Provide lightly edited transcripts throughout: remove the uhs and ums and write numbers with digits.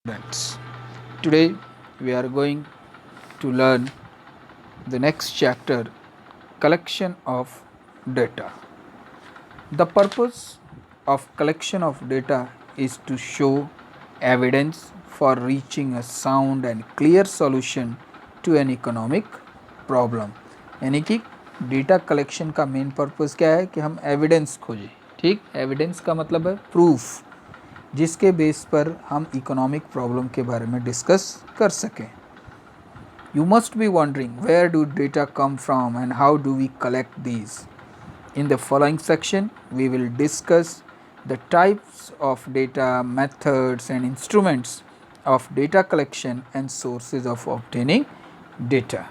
Students. Today we are going to learn the next chapter, collection of data. The purpose of collection of data is to show evidence for reaching a sound and clear solution to an economic problem. यानी कि data collection का main purpose क्या है कि हम evidence खोजें. ठीक, evidence का मतलब है प्रूफ, जिसके बेस पर हम इकोनॉमिक प्रॉब्लम के बारे में डिस्कस कर सकें. You must be wondering where do data come from and how do we collect these. In the following section, we will discuss the types of data, methods and instruments of data collection and sources of obtaining data.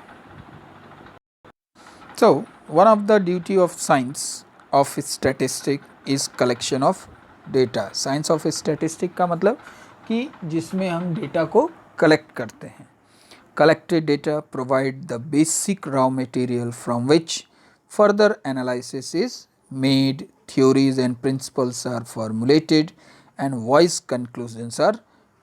So, one of the duty of science of statistics is collection of data. Science of statistic का मतलब कि जिसमें हम data को collect करते हैं. Collected data provide the basic raw material from which further analysis is made, theories and principles are formulated and wise conclusions are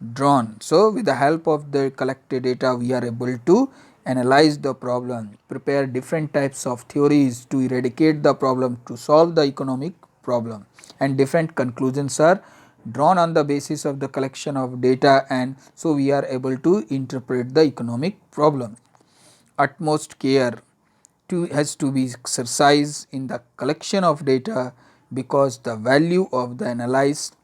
drawn. So, with the help of the collected data we are able to analyze the problem, prepare different types of theories to eradicate the problem, to solve the economic problem, and different conclusions are drawn on the basis of the collection of data, and so we are able to interpret the economic problem. Utmost care has to be exercised in the collection of data because the value of the analyzed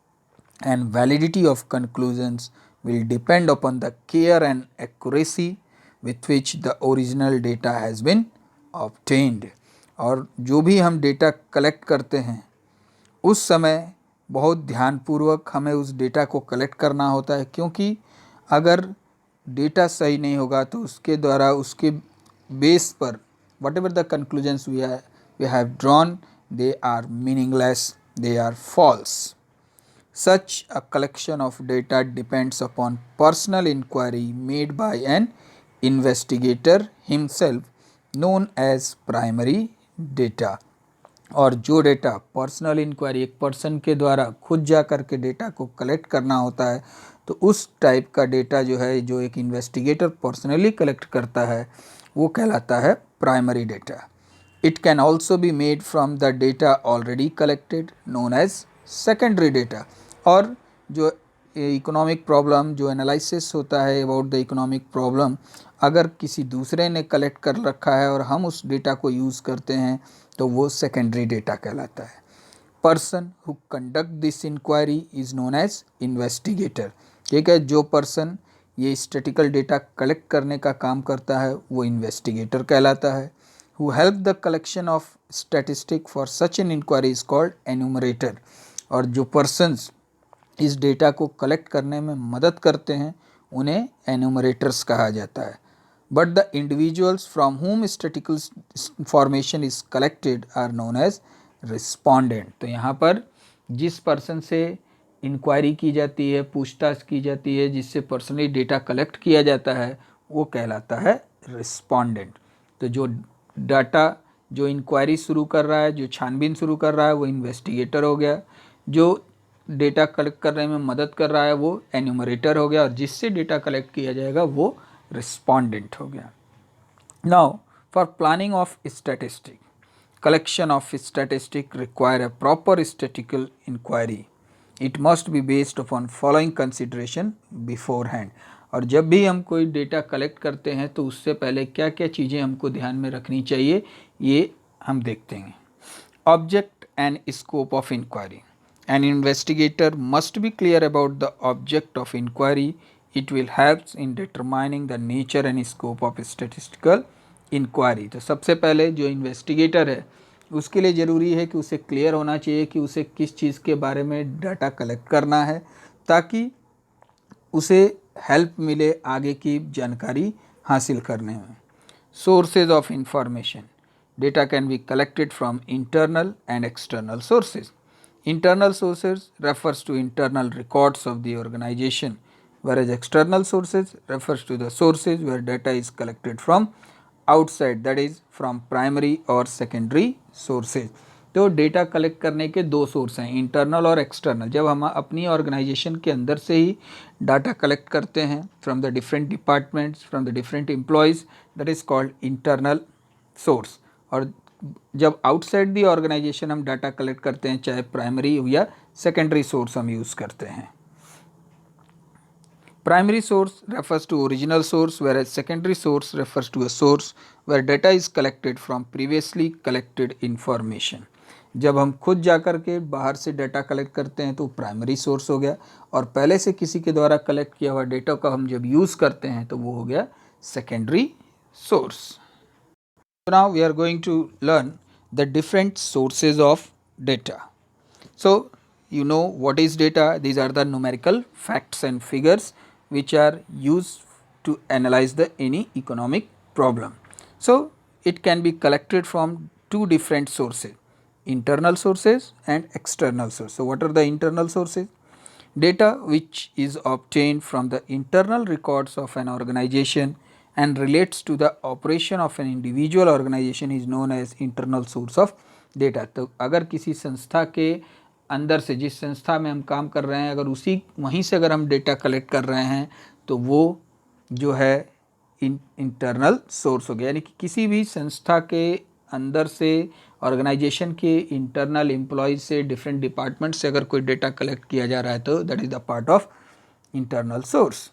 and validity of conclusions will depend upon the care and accuracy with which the original data has been obtained. और जो भी हम data collect करते हैं उस समय बहुत ध्यानपूर्वक हमें उस डेटा को कलेक्ट करना होता है, क्योंकि अगर डेटा सही नहीं होगा तो उसके द्वारा उसके बेस पर whatever the conclusions we have drawn, they are meaningless, they are false. Such a collection of data depends upon personal inquiry made by an investigator himself, known as primary data. और जो data personal inquiry, एक person के द्वारा खुद जा कर के data को कलेक्ट करना होता है, तो उस टाइप का डेटा जो है, जो एक इन्वेस्टिगेटर पर्सनली कलेक्ट करता है, वो कहलाता है primary data. It can also be made from the data already collected, known as secondary data. और जो इकोनॉमिक प्रॉब्लम, जो एनालिसिस होता है अबाउट द इकोनॉमिक प्रॉब्लम, अगर किसी दूसरे ने कलेक्ट कर रखा है और हम उस डेटा को यूज़ करते हैं तो वो सेकेंडरी डेटा कहलाता है. Person who conduct this inquiry is known as investigator. ठीक है, जो पर्सन ये स्टैटिकल डेटा कलेक्ट करने का काम करता है वो इन्वेस्टिगेटर कहलाता है. Who help the collection of statistic for such an inquiry is called enumerator. और जो पर्सन्स इस डेटा को कलेक्ट करने में मदद करते हैं उन्हें एन्यूमरेटर्स कहा जाता है. But the individuals from whom statistical information is collected are known as respondent. तो यहाँ पर जिस पर्सन से इंक्वायरी की जाती है, पूछताछ की जाती है, जिससे पर्सनली डेटा कलेक्ट किया जाता है, वो कहलाता है रिस्पॉन्डेंट. तो जो डाटा, जो इंक्वायरी शुरू कर रहा है, जो छानबीन शुरू कर रहा है, वो इन्वेस्टिगेटर हो गया. जो डेटा कलेक्ट करने में मदद कर रहा है वो एन्यूमरेटर हो गया, और जिससे डेटा कलेक्ट किया जाएगा वो रिस्पॉन्डेंट हो गया. Now for planning of statistic, collection of statistic require a proper statistical inquiry. It must be based upon following consideration beforehand. और जब भी हम कोई डेटा कलेक्ट करते हैं तो उससे पहले क्या क्या चीज़ें हमको ध्यान में रखनी चाहिए, ये हम देखते हैं. Object and scope of inquiry. An investigator must be clear about the object of inquiry. It will help in determining the nature and scope of statistical inquiry. तो सबसे पहले जो इन्वेस्टिगेटर है उसके लिए ज़रूरी है कि उसे क्लियर होना चाहिए कि उसे किस चीज़ के बारे में डाटा कलेक्ट करना है, ताकि उसे हेल्प मिले आगे की जानकारी हासिल करने में. Sources of information. Data can be collected from internal and external sources. Internal sources refers to internal records of the organization, whereas external sources refers to the sources where data is collected from outside, that is from primary or secondary sources. तो data collect करने के दो source हैं, internal और external. जब हम अपनी organisation के अंदर से ही डाटा कलेक्ट करते हैं from the different departments, from the different employees, that is called internal source. और जब आउटसाइड दी ऑर्गेनाइजेशन हम डाटा कलेक्ट करते हैं, चाहे प्राइमरी या सेकेंडरी सोर्स हम यूज़ करते हैं। Primary source refers to original source, whereas secondary source refers to a source where data is collected from previously collected information. जब हम खुद जाकर के बाहर से डाटा कलेक्ट करते हैं तो प्राइमरी सोर्स हो गया, और पहले से किसी के द्वारा कलेक्ट किया हुआ डेटा का हम जब यूज़ करते हैं तो वो हो गया secondary source. So now we are going to learn the different sources of data. So you know what is data. These are the numerical facts and figures which are used to analyze the any economic problem. So it can be collected from two different sources, internal sources and external sources. So what are the internal sources? Data which is obtained from the internal records of an organization and relates to the operation of an individual organization is known as internal source of data. तो अगर किसी संस्था के अंदर से, जिस संस्था में हम काम कर रहे हैं, अगर उसी वहीं से अगर हम डेटा कलेक्ट कर रहे हैं तो वो जो है इंटरनल सोर्स हो गया। यानी कि किसी भी संस्था के अंदर से, ऑर्गेनाइजेशन के इंटरनल एम्प्लॉयज से, डिफरेंट डिपार्टमेंट से अगर कोई डेटा कलेक्ट किया जा रहा है तो that is the part of internal source.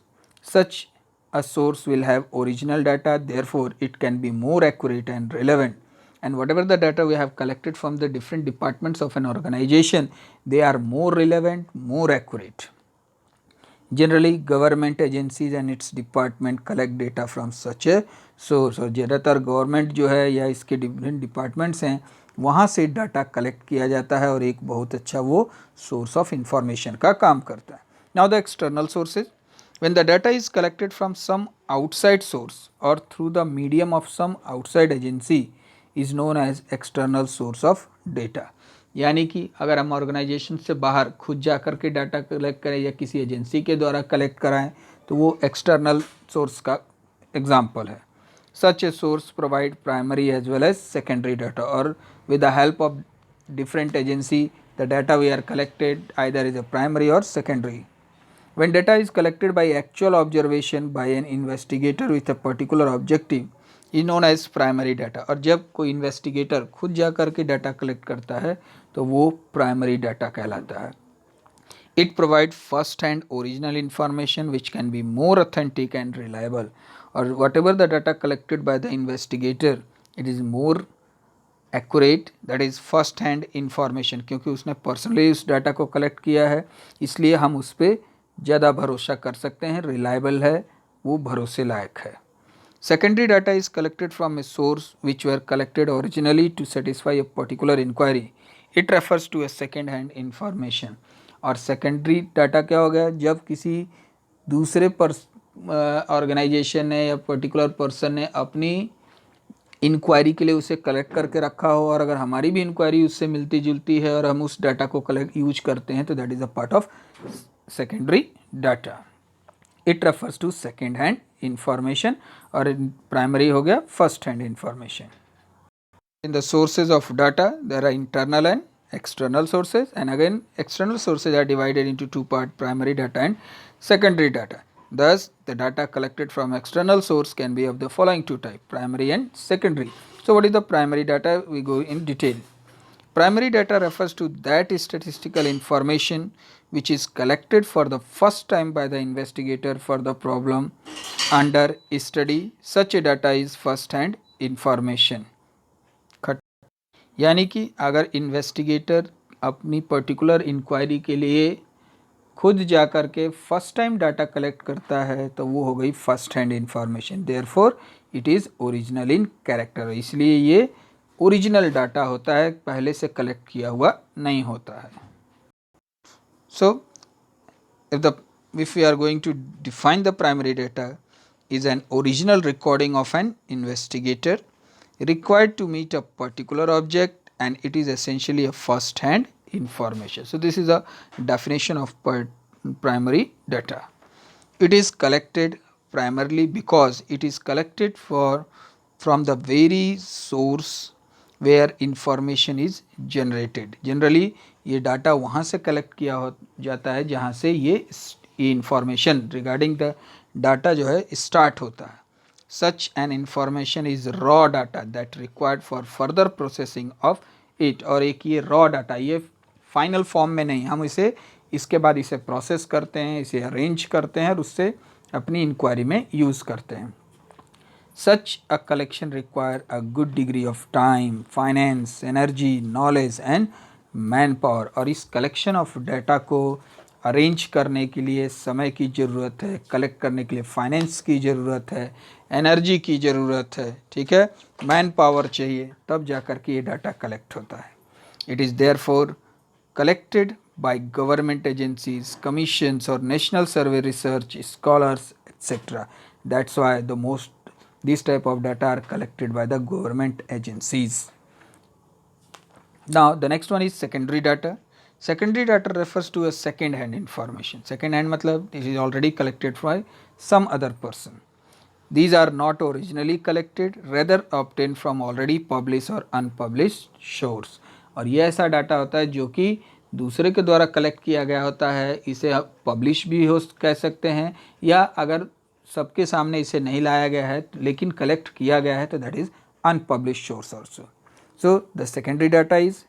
Such a source will have original data, therefore it can be more accurate and relevant, and whatever the data we have collected from the different departments of an organization, they are more relevant, more accurate. Generally government agencies and its department collect data from such a source, और ज़्यादातर government जो है या इसके different departments हैं वहाँ से data collect किया जाता है और एक बहुत अच्छा वो सोर्स ऑफ इंफॉर्मेशन का काम करता है। Now the external sources, when the data is collected from some outside source or through the medium of some outside agency is known as external source of data. यानी कि अगर हम organisation से बाहर खुद जा कर के डाटा कलेक्ट करें या किसी एजेंसी के द्वारा कलेक्ट कराएं तो वो एक्सटर्नल सोर्स का एग्जाम्पल है। Such a source provide primary as well as secondary data, or with the help of different agency the data we are collected either is a primary or secondary. When data is collected by actual observation by an investigator with a particular objective is known as primary data. और जब कोई investigator खुद जा कर के data collect करता है तो वो प्राइमरी डाटा कहलाता है। It provides first hand original information which can be more authentic and reliable, or whatever the data collected by the investigator it is more accurate, that is first hand information, क्योंकि उसने personally उस data को collect किया है इसलिए हम उस पर ज़्यादा भरोसा कर सकते हैं, रिलायबल है, वो भरोसे लायक है। Secondary data is collected from a source which were collected originally to satisfy a particular inquiry, it refers to a second hand information. और सेकेंडरी डाटा क्या हो गया, जब किसी दूसरे ऑर्गेनाइजेशन ने या पर्टिकुलर पर्सन ने अपनी इंक्वायरी के लिए उसे कलेक्ट करके रखा हो और अगर हमारी भी इंक्वायरी उससे मिलती जुलती है और हम उस डाटा को कलेक्ट यूज करते हैं तो that is a part of secondary data. It refers to second hand information, और primary हो गया first hand information. In the sources of data there are internal and external sources, and again external sources are divided into two parts, primary data and secondary data. Thus the data collected from external source can be of the following two types, primary and secondary. So what is the primary data? We go in detail. Primary data refers to that statistical information which is collected for the first time by the investigator for the problem under study. Such a data is first hand information. यानी कि अगर investigator अपनी particular inquiry के लिए खुद जा कर के फर्स्ट टाइम डाटा कलेक्ट करता है तो वो हो गई first hand information, therefore it is original in character, इसलिए ये ओरिजिनल डाटा होता है, पहले से कलेक्ट किया हुआ नहीं होता है। So if we are going to define the primary data is an original recording of an investigator required to meet a particular object, and it is essentially a first hand information. So this is a definition of primary data. It is collected primarily because it is collected from the very source where information is generated. Generally ये data वहाँ से collect किया हो जाता है जहाँ से ये इंफॉर्मेशन रिगार्डिंग द डाटा जो है स्टार्ट होता है. Such an information is raw data that required for further processing of it. और एक ये raw data, ये फाइनल फॉर्म में नहीं, हम इसे इसके बाद इसे प्रोसेस करते हैं, इसे अरेंज करते हैं और उससे अपनी इंक्वायरी में यूज़ करते हैं. Such a collection require a good degree of time, finance, energy, knowledge and manpower. और इस कलेक्शन ऑफ डाटा को अरेंज करने के लिए समय की ज़रूरत है, कलेक्ट करने के लिए फाइनेंस की ज़रूरत है, एनर्जी की ज़रूरत है, ठीक है, मैन पावर चाहिए, तब जा कर के ये डाटा कलेक्ट होता है. It is therefore collected by government agencies, commissions or national survey research, scholars, etc. That's why these type of data are collected by the government agencies. Now the next one is secondary data. Secondary data refers to a second hand information. Second hand matlab this is already collected by some other person. These are not originally collected, rather obtained from already published or unpublished source. और ये ऐसा data होता है जो कि दूसरे के द्वारा कलेक्ट किया गया होता है, इसे पब्लिश भी हो कह सकते हैं, या अगर सबके सामने इसे नहीं लाया गया है लेकिन कलेक्ट किया गया है तो that is unpublished source also. So the secondary data is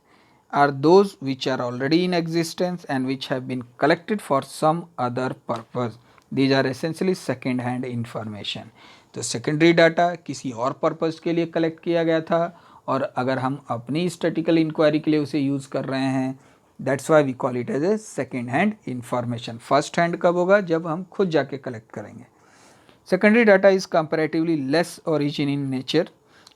are those which are already in existence and which have been collected for some other purpose. These are essentially second hand information. तो secondary data किसी और purpose के लिए collect किया गया था और अगर हम अपनी स्टैटिकल इंक्वायरी के लिए उसे यूज़ कर रहे हैं, that's why we call it as a second hand information. First hand कब होगा? जब हम खुद जाके कलेक्ट करेंगे. Secondary data is comparatively less origin in nature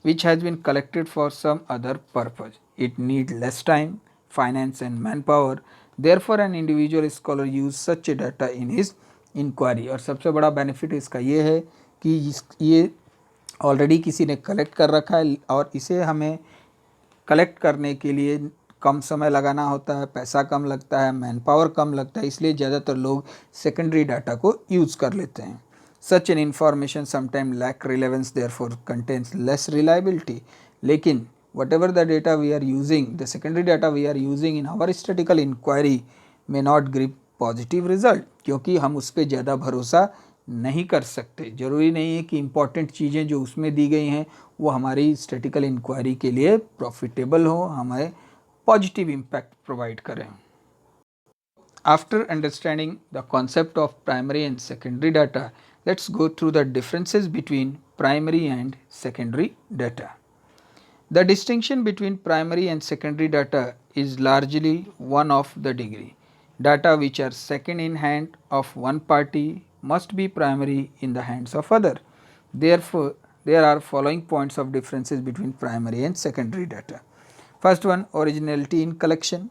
which has been collected for some other purpose. It needs less time, finance and manpower. Therefore an individual scholar use such a data in his inquiry. और सबसे बड़ा benefit इसका ये है कि ये already किसी ने कलेक्ट कर रखा है और इसे हमें कलेक्ट करने के लिए कम समय लगाना होता है, पैसा कम लगता है, मैन पावर कम लगता है, इसलिए ज़्यादातर लोग सेकेंडरी डाटा को यूज़ कर लेते हैं. Such an information sometimes lack relevance, therefore contains less reliability. लेकिन whatever the data we are using, the secondary data we are using in our statistical inquiry may not give positive result, क्योंकि हम उस पर ज़्यादा भरोसा नहीं कर सकते. ज़रूरी नहीं है कि इम्पॉर्टेंट चीज़ें जो उसमें दी गई हैं वो हमारी स्टैटिकल इंक्वायरी के लिए प्रॉफिटेबल हो, हमें पॉजिटिव इम्पैक्ट प्रोवाइड करें. After understanding the concept of primary and secondary data, let's go through the differences between primary and secondary data. The distinction between primary and secondary data is largely one of the degree. Data which are second in hand of one party must be primary in the hands of other. Therefore, there are following points of differences between primary and secondary data. First one, originality in collection.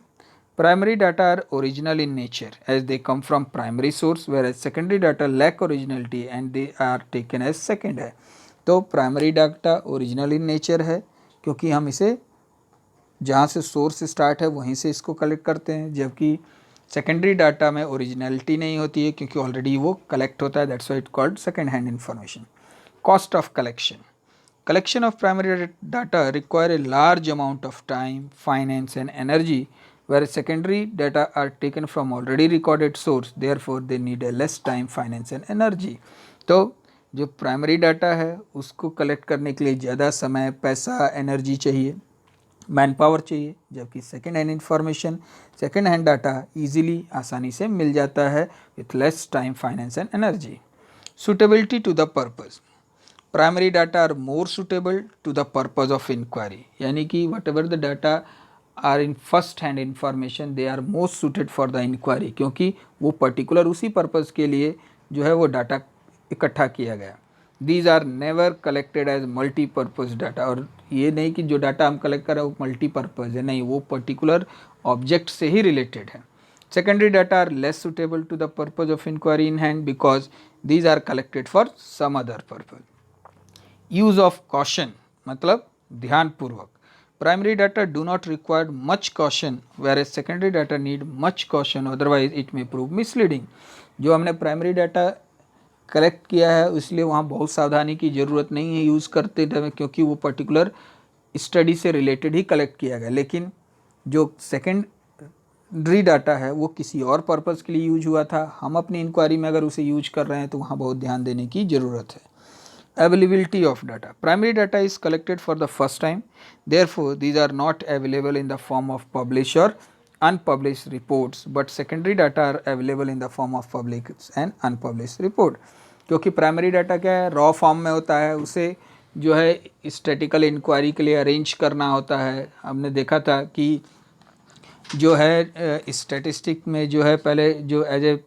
Primary data are original in nature as they come from primary source, whereas secondary data lack originality and they are taken as second है. तो primary data original in nature है क्योंकि हम इसे जहाँ से source start है वहीं से इसको कलेक्ट करते हैं, जबकि सेकेंडरी डाटा में ओरिजिनलिटी नहीं होती है क्योंकि ऑलरेडी वो कलेक्ट होता है. That's why it called second hand information. Cost of collection. Collection of primary data require a large amount of time, finance and energy, whereas secondary data are taken from already recorded source, therefore they need a less time, finance and energy. तो जो primary data है उसको collect करने के लिए ज़्यादा समय, पैसा, एनर्जी चाहिए, मैन पावर चाहिए, जबकि second hand information, second hand data easily आसानी से मिल जाता है with less time, finance and energy. Suitability to the purpose. Primary data are more suitable to the purpose of inquiry, यानी कि whatever the data are in first hand information they are most suited for the inquiry, क्योंकि वो particular उसी purpose के लिए जो है वो डाटा इकट्ठा किया गया. These are never collected as multipurpose data. और ये नहीं कि जो डाटा हम कलेक्ट कर रहे हैं वो मल्टीपर्पज़ है, नहीं, वो पर्टिकुलर ऑब्जेक्ट से ही रिलेटेड है. Secondary data are less suitable to the purpose of inquiry in hand because these are collected for some other purpose. Use of caution मतलब ध्यानपूर्वक. Primary data do not require much caution whereas secondary data need much caution, otherwise it may prove misleading. जो हमने primary data collect किया है इसलिए वहाँ बहुत सावधानी की ज़रूरत नहीं है यूज़ करते टाइम, क्योंकि वो पर्टिकुलर स्टडी से रिलेटेड ही कलेक्ट किया गया, लेकिन जो सेकेंडरी डाटा है वो किसी और पर्पज़ के लिए यूज हुआ था। हम अपनी इंक्वायरी में अगर उसे यूज कर रहे हैं तो वहाँ बहुत ध्यान देने की ज़रूरत है। Availability of data. Primary data is collected for the first time. Therefore, these are not available in the form of published or unpublished reports, but secondary data are available in the form of published and unpublished report. क्योंकि primary data क्या है, raw form में होता है, उसे जो है statistical inquiry के लिए अरेंज करना होता है। हमने देखा था कि जो है स्टैटिस्टिक में जो है पहले जो एज ए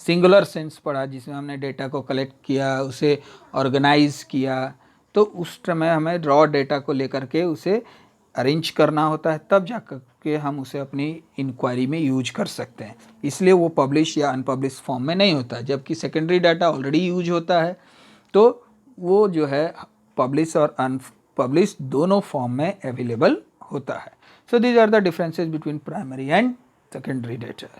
सिंगुलर सेंस पढ़ा, जिसमें हमने डेटा को कलेक्ट किया, उसे ऑर्गेनाइज किया, तो उस समय हमें रॉ डेटा को लेकर के उसे अरेंज करना होता है, तब जा के हम उसे अपनी इंक्वायरी में यूज कर सकते हैं। इसलिए वो पब्लिश या अनपब्लिश फॉर्म में नहीं होता है। जबकि सेकेंडरी डाटा ऑलरेडी यूज होता है तो वो जो है पब्लिश और अनपब्लिश दोनों फॉर्म में अवेलेबल होता है। So these are the differences between primary and secondary data.